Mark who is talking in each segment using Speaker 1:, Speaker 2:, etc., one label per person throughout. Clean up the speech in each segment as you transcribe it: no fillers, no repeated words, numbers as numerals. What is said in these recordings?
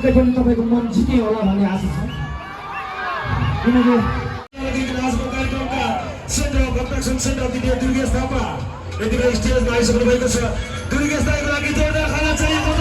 Speaker 1: पक्कै पनि तपाईँको मन जित्यो होला भन्ने आशा छ किनकि
Speaker 2: आजको कार्यक्रमका centre of attraction centre of India Durgesh Thapa यति बेला स्टेजमा आइसक्नु भएको छ। दुर्गेश दाइको लागि जोरदार खाना चाहिएको छ।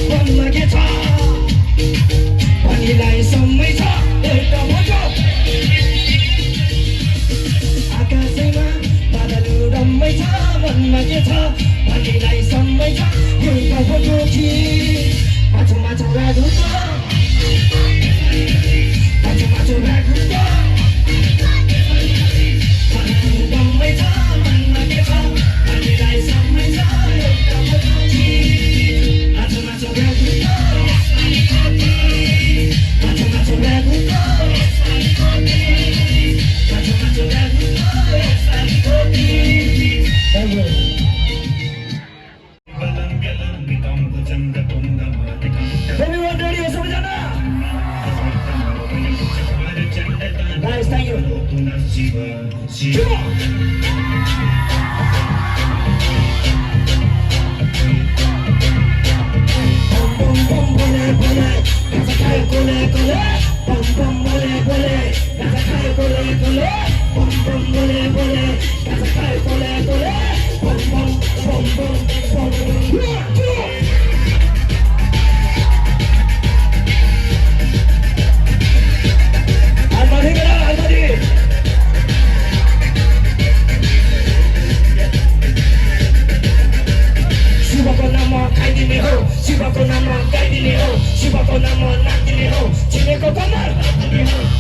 Speaker 3: मनमा के छ भनिलाई सम्मै छ एउटा मोटो आकाशैमा बादल उडम्मै छ मनमा के छ भनिलाई सम्मै छ एउटा मोटो कि माछो माछो रागुको माछो माछो रागुको उडम्मै छ मनमा के छ भनिलाई सम्मै छ एउटा मोटो कि माछो माछो रागुको माछो माछो रागुको माछो माछो रागुको Everyone ready or something? Nice, thank you. Come on. Bum bum bum bole bole, gaza khaye gole gole. Bum bum bole bole, gaza khaye gole gole. Bum bum bole bole, gaza khaye gole gole. Bum bum bum bum bum. शिवको नाम खाइदिने हो शिवको नाम गाइदिने हो शिवको नाम नाचिदिने हो चिनेको कमर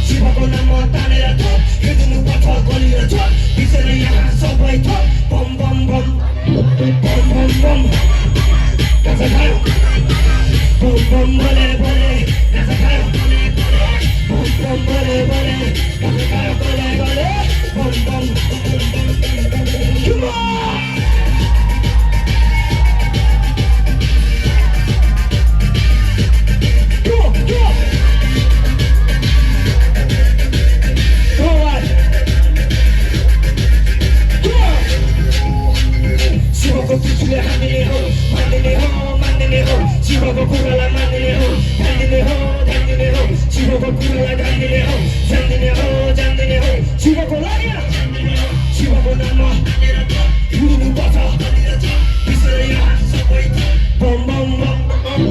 Speaker 3: शिवको नाम तानेर थोक हिँड्नु पर्छ गलियो चोक बिचरा यहाँ सबै थोक बम बम बम बम बम बम गाजा खायो बम बम बोले बोले गाजा खायो बम बम बोले बोले गाजा खायो बोले बोले बम बम Come on! शिवको पिछुले हान्दिने हो मान्दिने हो मान्दिने हो शिवको कुरालाई मान्दिने हो ध्यानदिने हो ध्यानदिने हो शिवको कुरालाई ध्यानदिने हो जान्दिने हो जान्दिने हो शिवको लागि शिवको नाम हिँड्नुपर्छ बिचरा यहाँ सबै बम बम बम बम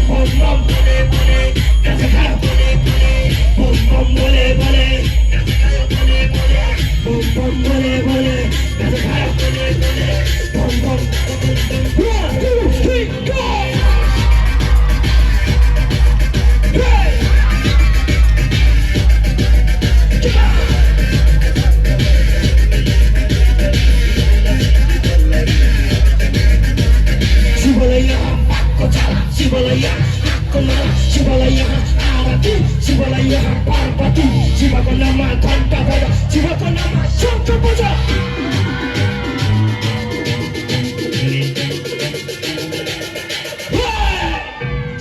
Speaker 3: बम बम बोले बोले गाजा खायो बोले बोले बम बम बोले बोले गाजा खायो बोले बोले बम बम बोले बोले गाजा खायो बोले बोले bum bum 1 2 3 go hey Shivalaya pakko chala Shivalaya hakko mala Shivalaya arati Shivalaya parvati Shivako nama ghanta baja Shivako nama shankar baja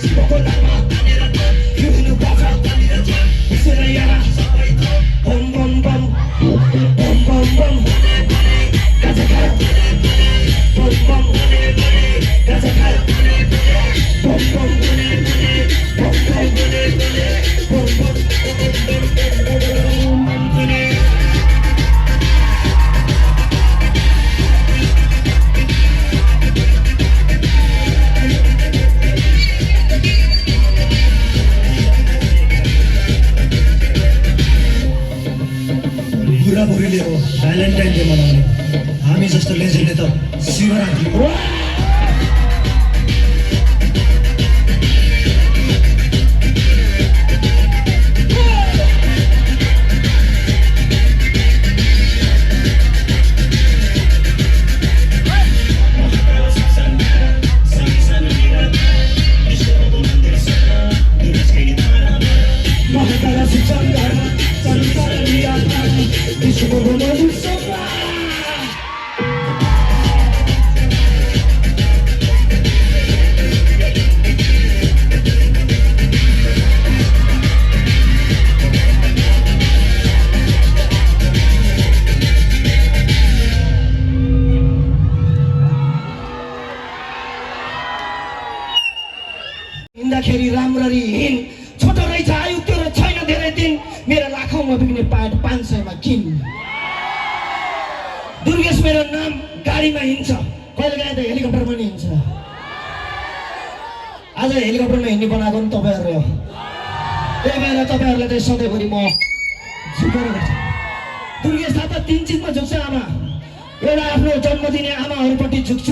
Speaker 3: Shivako nama tanera to Yuhinu baja tanera to Bisera yana sabai to Bum bum bum Bum bum bum Gaza khayo Bum bum Gaza khayo Bum bum Bum bum Bum bum बुढाबुढीले हो Valentine day मनाउने हामी जस्तो लेजेन्डले त शिवरात्रि हिँड्दाखेरि राम्ररी हिँड छोटो रहेछ आयु तेरो छैन धेरै दिन मेरो लाखौँमा बिक्ने पाट 500 मा किन दुर्गेश मेरो नाम गाडीमा हिँड्छ कहिले काहीँ त हेलिकप्टरमा नि हिँड्छ
Speaker 1: आज हेलिकप्टरमा हिँड्ने बनाएको पनि तपाईँहरू हो। त्यही भएर तपाईँहरूलाई चाहिँ सधैँभरि म झुकेर गर्छु। दुर्गेश थापा 3 चिजमा झुक्छ आमा। एउटा आफ्नो जन्म दिने आमाहरूपट्टि झुक्छ,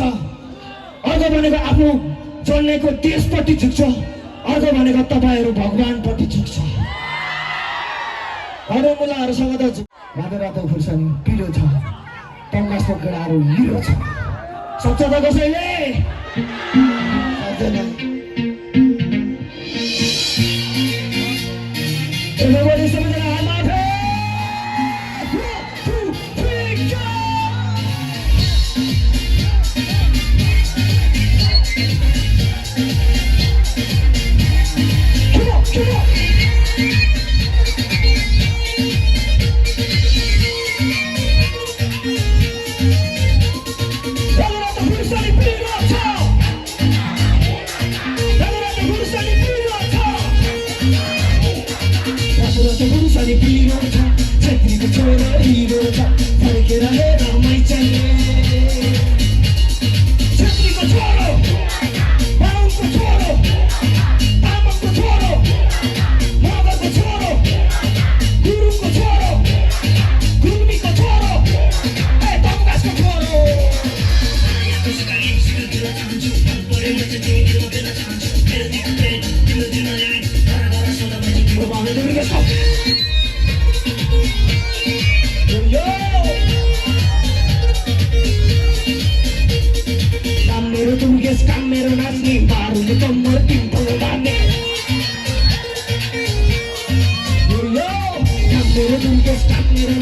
Speaker 1: अर्को भनेको आफ्नो जन्मेको देशपट्टि झुक्छ, अर्को भनेको तपाईँहरू भगवानपट्टि झुक्छ। अरू मुलाहरूसँग त रातो रातो खुर्सानी पिरो छ, टङ्गासको केडाहरू हिरो छ। सक्छ त कसैले? सक्दैन। Everybody, सबैजना हात माथि। 1, 2, 3, go! Come on, come on! Sani piro cha, chakri ko chora hero cha, farke rahe ramai chale. Chakri ko choro, baum ko choro, tamam ko choro, moga ko choro, guru ko choro, gurmi ko choro, hey tongas ko choro. Kam mero nasni baru ni tomor pintu dane. Yo, kam mero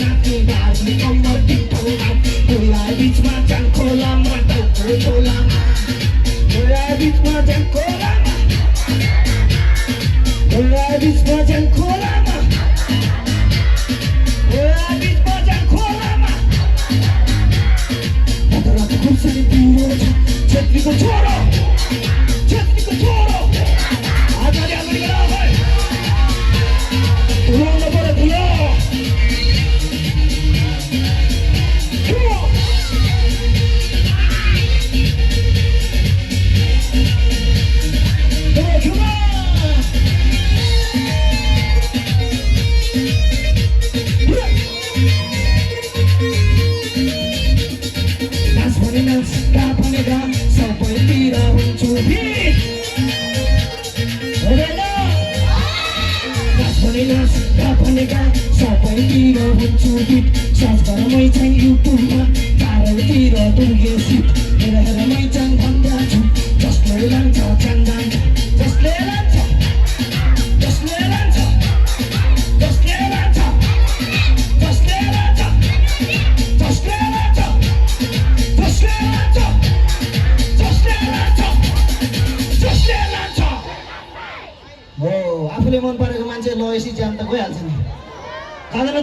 Speaker 1: nasni baru ni tomor pintu dane. Kola beach ma jang kola ma tau kola ma. Kola beach ma jang kola ma. Kola beach ma jang kola ma. Kola beach ma jang kola ma. Padara tu kursani puro cha. Chakri ko choro, chakri ko choro. Aja dia beri kena apa? Pulang na pada pulang. Come on. Come on. Nas pani nas, da pani da. Sampai tidak mencubit. Nas kapanikan sampai tidak mencubit. Sabar macam YouTube taruh tidak tunggesit. Hera macam bandaju. Just lelanca candang. Just lelanca. Just lelanca. Just lelanca. Just lelanca. Just lelanca. Just lelanca. आफूले मन परेको मान्छे लएसी ज्यान त गइहाल्छ नि। खाँदैन त?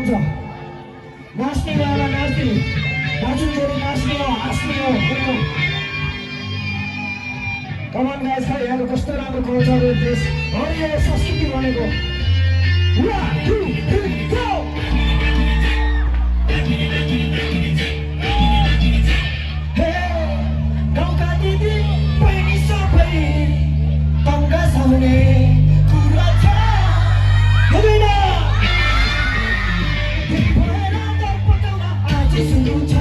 Speaker 1: हुन्छ नाच्ने बेला नाच्ने नाच्नु छोरी नाच्ने हो हाँस्ने हो कमान गाइस खै यहाँ कस्तो राम्रो कल्चरल देश हो यो संस्कृति भनेको 1 2 3 गो हे गाउँका दिदी बहिनी सबै तङ्गा साउने कुरा छ हुँदैन भएर दर्पणमा आज सुरु छ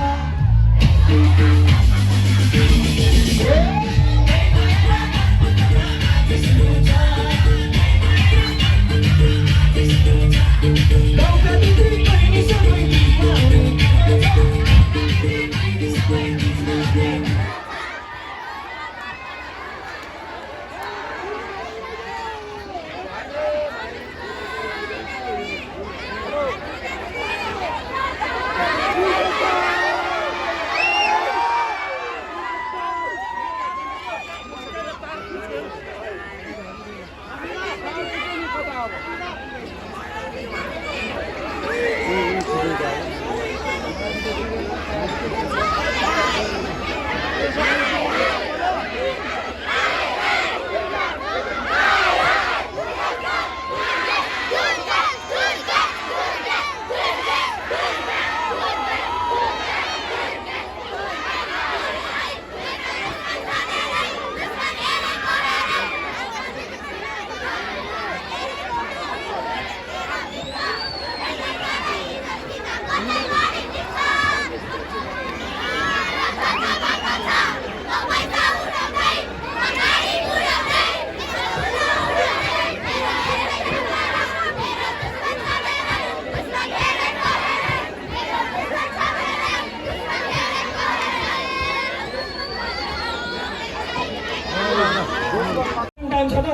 Speaker 1: टाइम छ त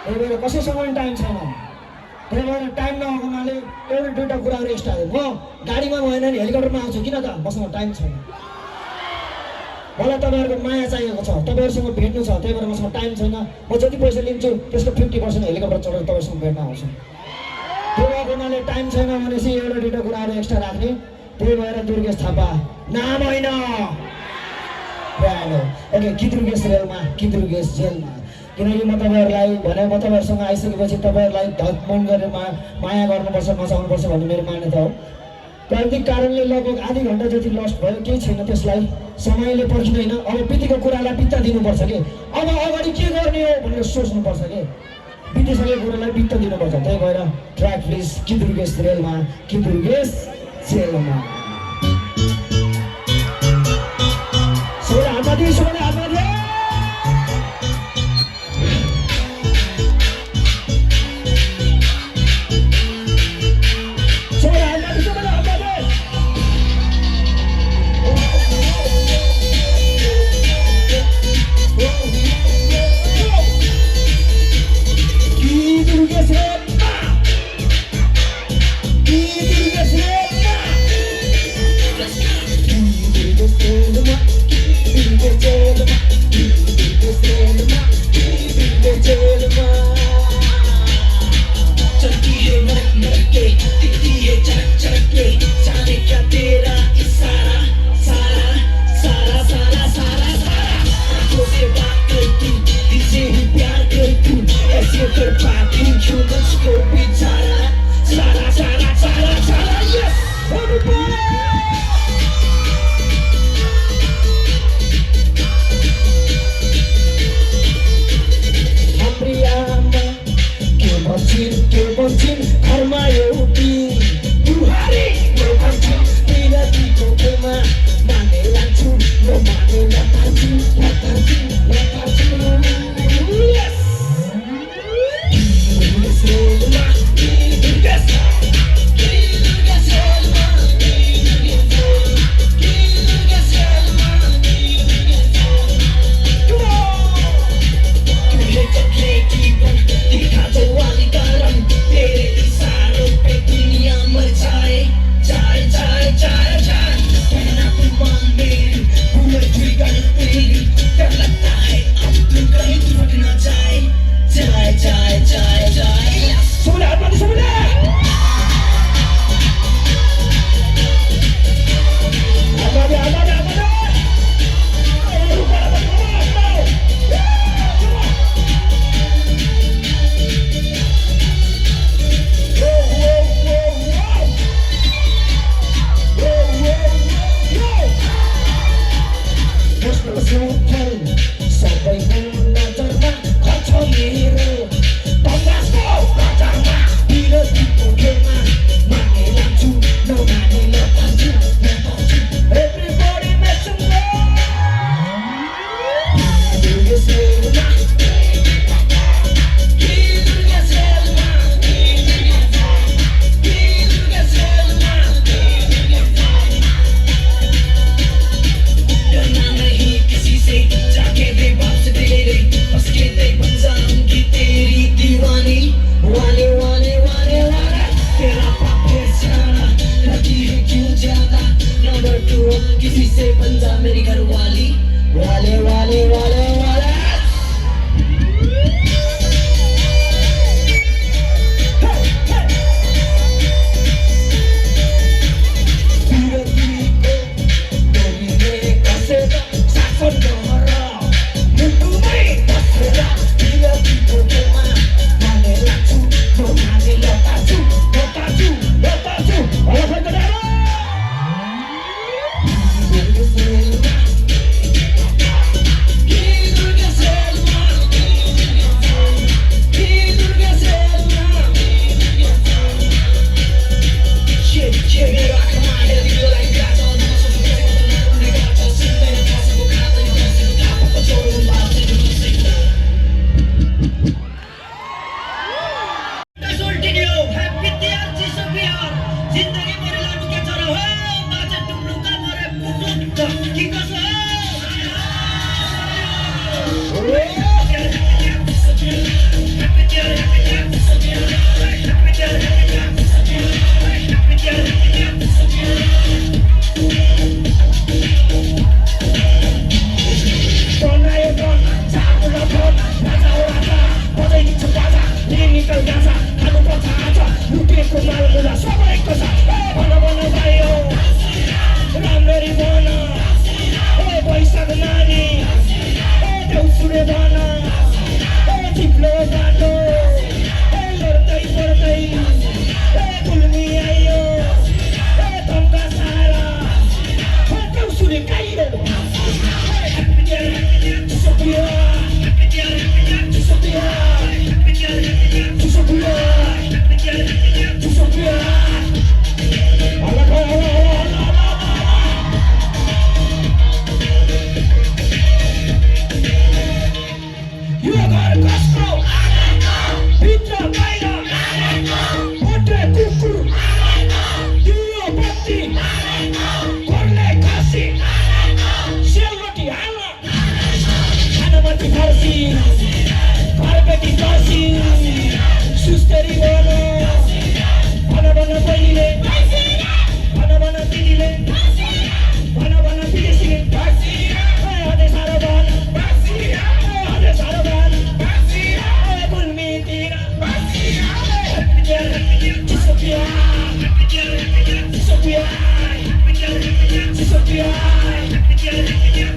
Speaker 1: त्यही भएर कसैसँग पनि टाइम छैन त्यही भएर टाइम नआएको हुनाले एउटा दुईवटा कुराहरू एक्स्ट्रा म गाडीमा भएन नि हेलिकप्टरमा आउँछु किन त मसँग टाइम छैन मलाई तपाईँहरूको माया चाहिएको छ तपाईँहरूसँग भेट्नु छ त्यही भएर मसँग टाइम छैन म जति पैसा लिन्छु त्यसको 50% हेलिकप्टर चढेर तपाईँसँग भेट्न आउँछु त्यो भएको हुनाले टाइम छैन भनेपछि एउटा दुईवटा कुराहरू एक्स्ट्रा राख्ने त्यही भएर दुर्गेश थापा नाम होइन ओके कि दुर्गेश रेलमा कि दुर्गेश जेलमा किनकि म तपाईँहरूलाई भने म तपाईँहरूसँग आइसकेपछि तपाईँहरूलाई मन गरेर माया गर्नुपर्छ नचाउनुपर्छ भन्ने मेरो मान्यता हो प्राविधिक कारणले लगभग आधी घन्टा जति लस्ट भयो केही छैन त्यसलाई समयले पर्खिँदैन अब बितेको कुरालाई बित्ता दिनुपर्छ कि अब अगाडि के गर्ने हो भनेर सोच्नुपर्छ कि बितिसकेको कुरालाई बित्ता दिनुपर्छ त्यही भएर ट्र्याक प्लिज कि दुर्गेश रेलमा कि दुर्गेश जेलमा सबैले हातमा दियो सबैले हातमा दियो Salah
Speaker 3: भन भन बहिनीले भन भन दिदीले भन भन विदेशीले अझै साह्रो भन अझै साह्रो भन बुल्मीतिर चिसोपिया चिसोपिया चिसोपिया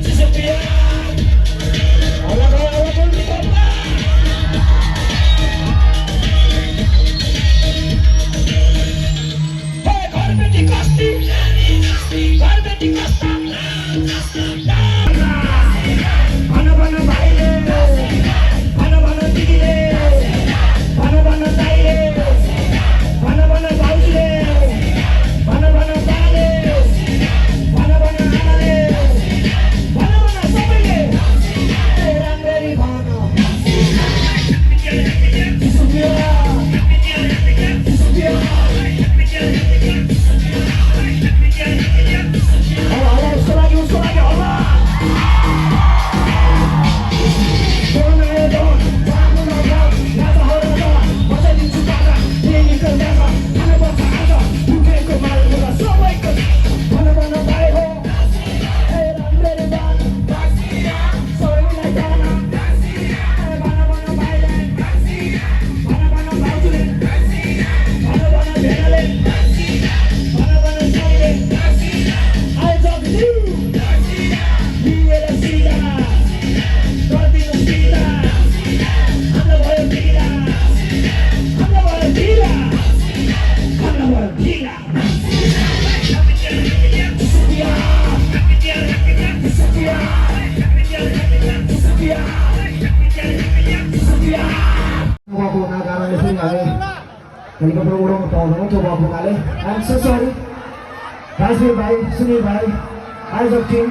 Speaker 3: चिसोपिया भन भन भाइले भन भन दिदीले भन भन दाइले भन भन भाउजूले भन भन बाले भन भन आमाले भन भन सबैले राम्ररी भन चिसोपिया चिसोपिया उसको लागि होला
Speaker 1: हेलीकॉप्टर उड़ाउनु पाउँदैन त्यो भएको हुनाले आई एम सो सरी राजवीर भाइ सुनिल भाइ eyes of Tim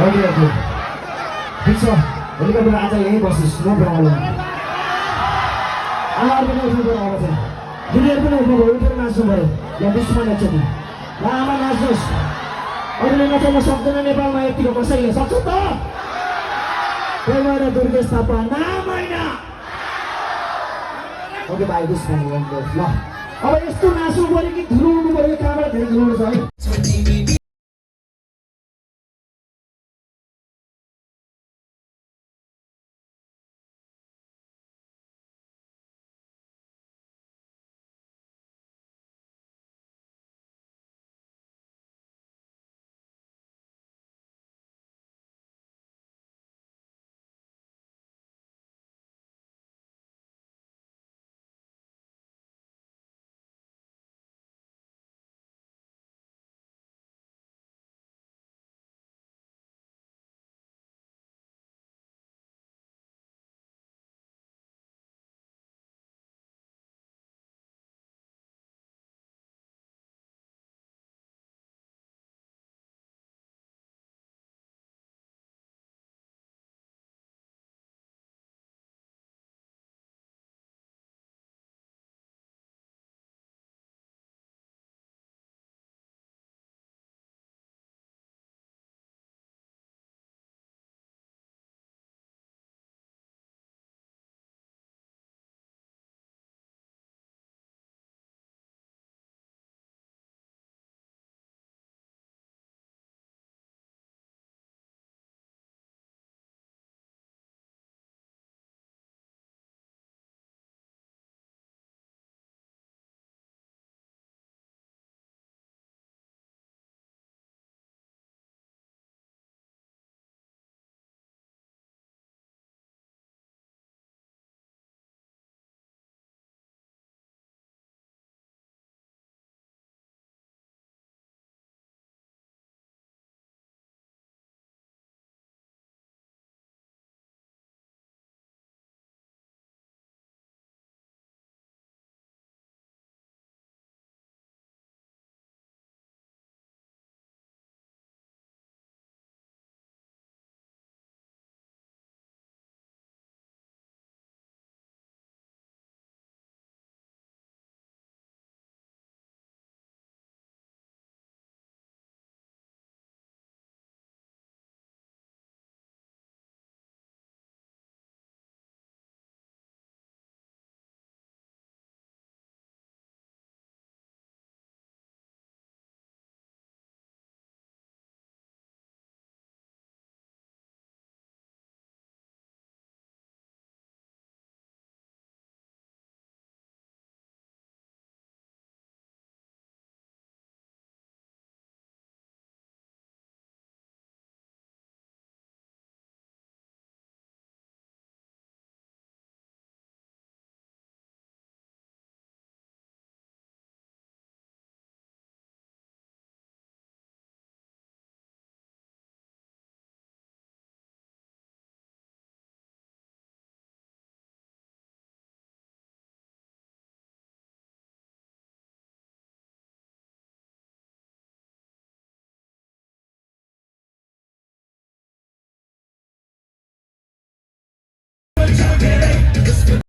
Speaker 1: okay okay ठिक छ हेलीकप्टर आज यहीँ बसिस् नो प्रब्लम आमाहरू पनि उठ्नु पऱ्यो अब चाहिँ दिदीहरू पनि उठ्नु पऱ्यो उठेर नाच्नु पऱ्यो यहाँ बिचमा एकचोटि ल आमा नाच्नुहोस् अरूले नचाउन सक्दैन नेपालमा यतिको कसैले सक्छ त त्यही भएर दुर्गेश थापा नामैना ओके भाइ दिस ल अब यस्तो नाच्नु पऱ्यो कि धुलाउनु पऱ्यो कहाँबाट धेरै धुलाउनु छ है
Speaker 2: धेरै